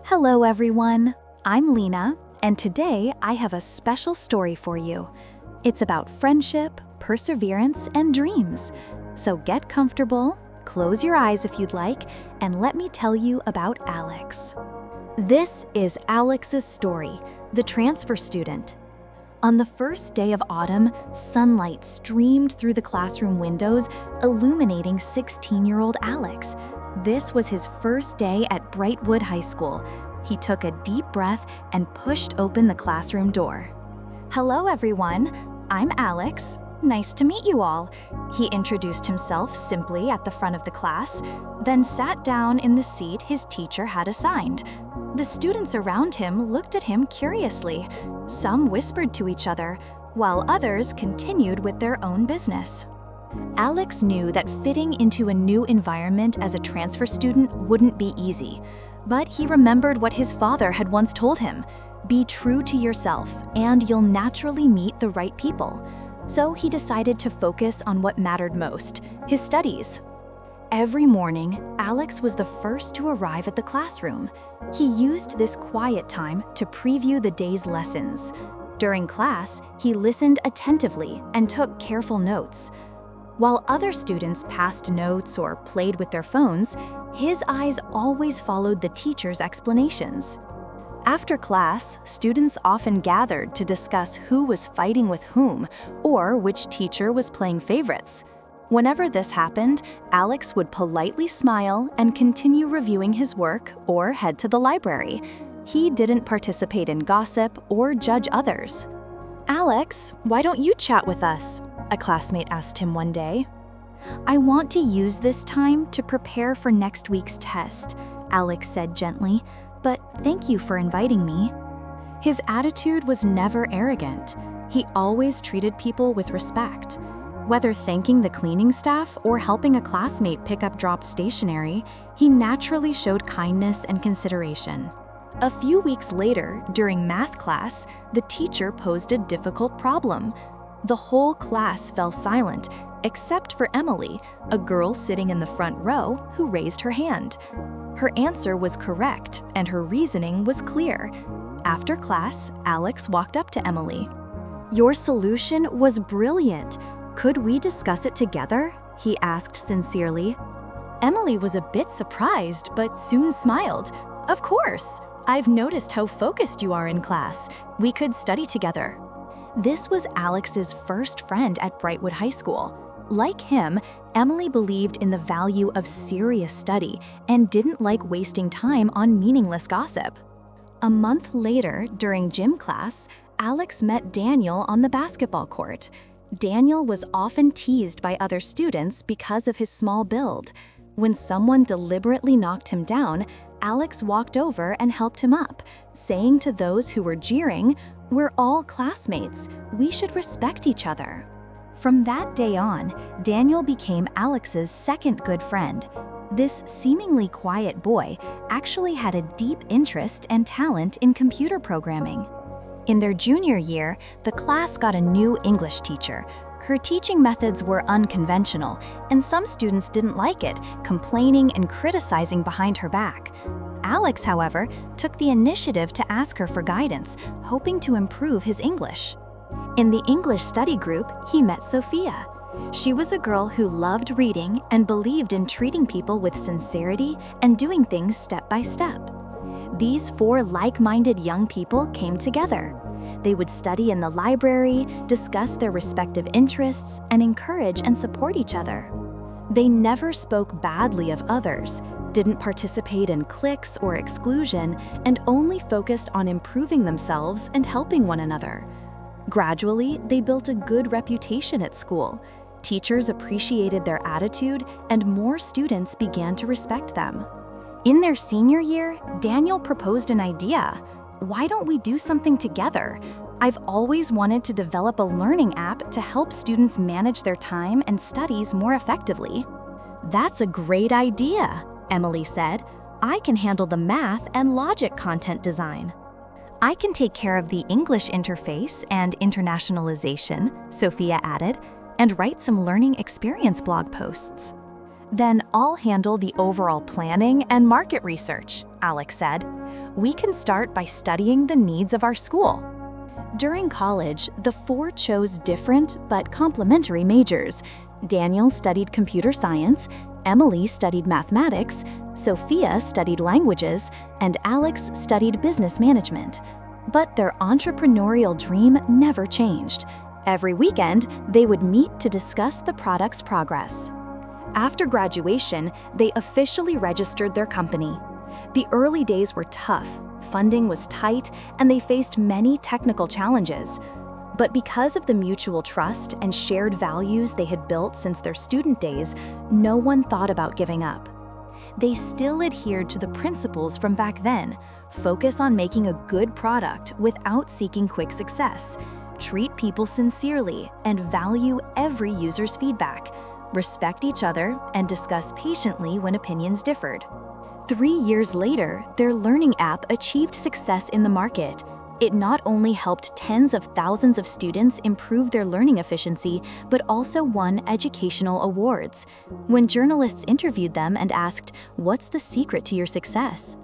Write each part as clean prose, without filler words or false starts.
Hello everyone, I'm Lena, and today I have a special story for you. It's about friendship, perseverance, and dreams. So get comfortable, close your eyes if you'd like, and let me tell you about Alex. This is Alex's story, the transfer student. On the first day of autumn, sunlight streamed through the classroom windows, illuminating 16-year-old Alex. This was his first day at Brightwood High School. He took a deep breath and pushed open the classroom door. Hello everyone, I'm Alex. Nice to meet you all. He introduced himself simply at the front of the class, then sat down in the seat his teacher had assigned. The students around him looked at him curiously. Some whispered to each other, while others continued with their own business. Alex knew that fitting into a new environment as a transfer student wouldn't be easy, but he remembered what his father had once told him: be true to yourself, and you'll naturally meet the right people. So he decided to focus on what mattered most: his studies. Every morning, Alex was the first to arrive at the classroom. He used this quiet time to preview the day's lessons. During class, he listened attentively and took careful notes. While other students passed notes or played with their phones, his eyes always followed the teacher's explanations. After class, students often gathered to discuss who was fighting with whom or which teacher was playing favorites. Whenever this happened, Alex would politely smile and continue reviewing his work or head to the library. He didn't participate in gossip or judge others. "Alex, why don't you chat with us?" a classmate asked him one day. "I want to use this time to prepare for next week's test," Alex said gently, "but thank you for inviting me." His attitude was never arrogant. He always treated people with respect. Whether thanking the cleaning staff or helping a classmate pick up dropped stationery, he naturally showed kindness and consideration. A few weeks later, during math class, the teacher posed a difficult problem. The whole class fell silent, except for Emily, a girl sitting in the front row who raised her hand. Her answer was correct, and her reasoning was clear. After class, Alex walked up to Emily. "Your solution was brilliant. Could we discuss it together?" he asked sincerely. Emily was a bit surprised, but soon smiled. "Of course. I've noticed how focused you are in class. We could study together." This was Alex's first friend at Brightwood High School. Like him, Emily believed in the value of serious study and didn't like wasting time on meaningless gossip. A month later, during gym class, Alex met Daniel on the basketball court. Daniel was often teased by other students because of his small build. When someone deliberately knocked him down, Alex walked over and helped him up, saying to those who were jeering, "We're all classmates. We should respect each other." From that day on, Daniel became Alex's second good friend. This seemingly quiet boy actually had a deep interest and talent in computer programming. In their junior year, the class got a new English teacher. Her teaching methods were unconventional, and some students didn't like it, complaining and criticizing behind her back. Alex, however, took the initiative to ask her for guidance, hoping to improve his English. In the English study group, he met Sophia. She was a girl who loved reading and believed in treating people with sincerity and doing things step by step. These four like-minded young people came together. They would study in the library, discuss their respective interests, and encourage and support each other. They never spoke badly of others, didn't participate in cliques or exclusion, and only focused on improving themselves and helping one another. Gradually, they built a good reputation at school. Teachers appreciated their attitude, and more students began to respect them. In their senior year, Daniel proposed an idea. "Why don't we do something together? I've always wanted to develop a learning app to help students manage their time and studies more effectively." "That's a great idea," Emily said. "I can handle the math and logic content design." "I can take care of the English interface and internationalization," Sophia added, "and write some learning experience blog posts." Then I'll handle the overall planning and market research, Alex said. We can start by studying the needs of our school. During college, the four chose different but complementary majors. Daniel studied computer science, Emily studied mathematics, Sophia studied languages, and Alex studied business management. But their entrepreneurial dream never changed. Every weekend, they would meet to discuss the product's progress. After graduation, they officially registered their company. The early days were tough, funding was tight, and they faced many technical challenges. But because of the mutual trust and shared values they had built since their student days, no one thought about giving up. They still adhered to the principles from back then: focus on making a good product without seeking quick success, treat people sincerely, and value every user's feedback, respect each other, and discuss patiently when opinions differed. 3 years later, their learning app achieved success in the market. It not only helped tens of thousands of students improve their learning efficiency, but also won educational awards. When journalists interviewed them and asked, "What's the secret to your success?"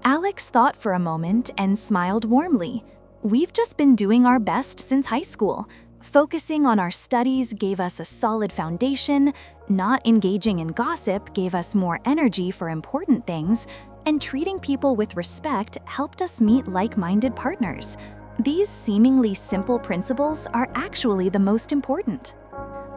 Alex thought for a moment and smiled warmly. "We've just been doing our best since high school. Focusing on our studies gave us a solid foundation, not engaging in gossip gave us more energy for important things, and treating people with respect helped us meet like-minded partners. These seemingly simple principles are actually the most important."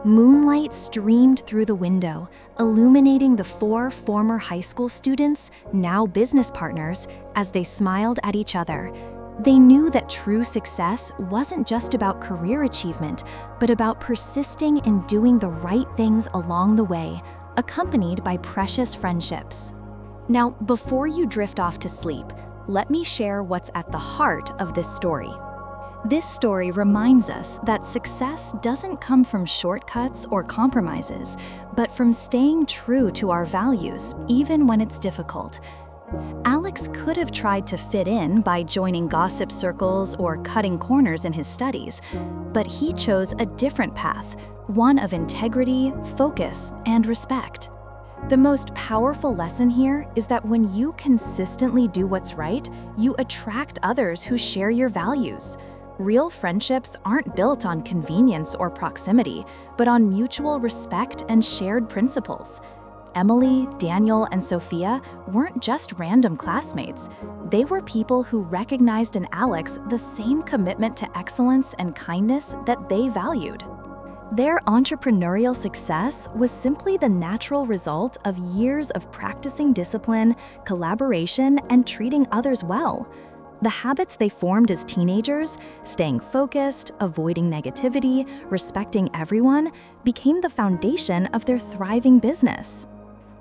Moonlight streamed through the window, illuminating the four former high school students, now business partners, as they smiled at each other. They knew that true success wasn't just about career achievement, but about persisting in doing the right things along the way, accompanied by precious friendships. Now, before you drift off to sleep, let me share what's at the heart of this story. This story reminds us that success doesn't come from shortcuts or compromises, but from staying true to our values, even when it's difficult. Alex could have tried to fit in by joining gossip circles or cutting corners in his studies, but he chose a different path, one of integrity, focus, and respect. The most powerful lesson here is that when you consistently do what's right, you attract others who share your values. Real friendships aren't built on convenience or proximity, but on mutual respect and shared principles. Emily, Daniel, and Sophia weren't just random classmates. They were people who recognized in Alex the same commitment to excellence and kindness that they valued. Their entrepreneurial success was simply the natural result of years of practicing discipline, collaboration, and treating others well. The habits they formed as teenagers, staying focused, avoiding negativity, respecting everyone, became the foundation of their thriving business.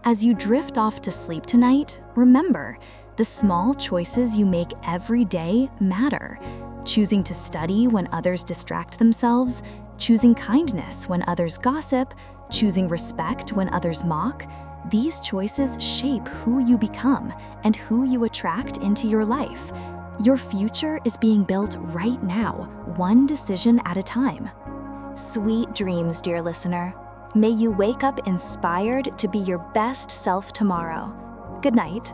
As you drift off to sleep tonight, remember, the small choices you make every day matter. Choosing to study when others distract themselves, choosing kindness when others gossip, choosing respect when others mock. These choices shape who you become and who you attract into your life. Your future is being built right now, one decision at a time. Sweet dreams, dear listener. May you wake up inspired to be your best self tomorrow. Good night.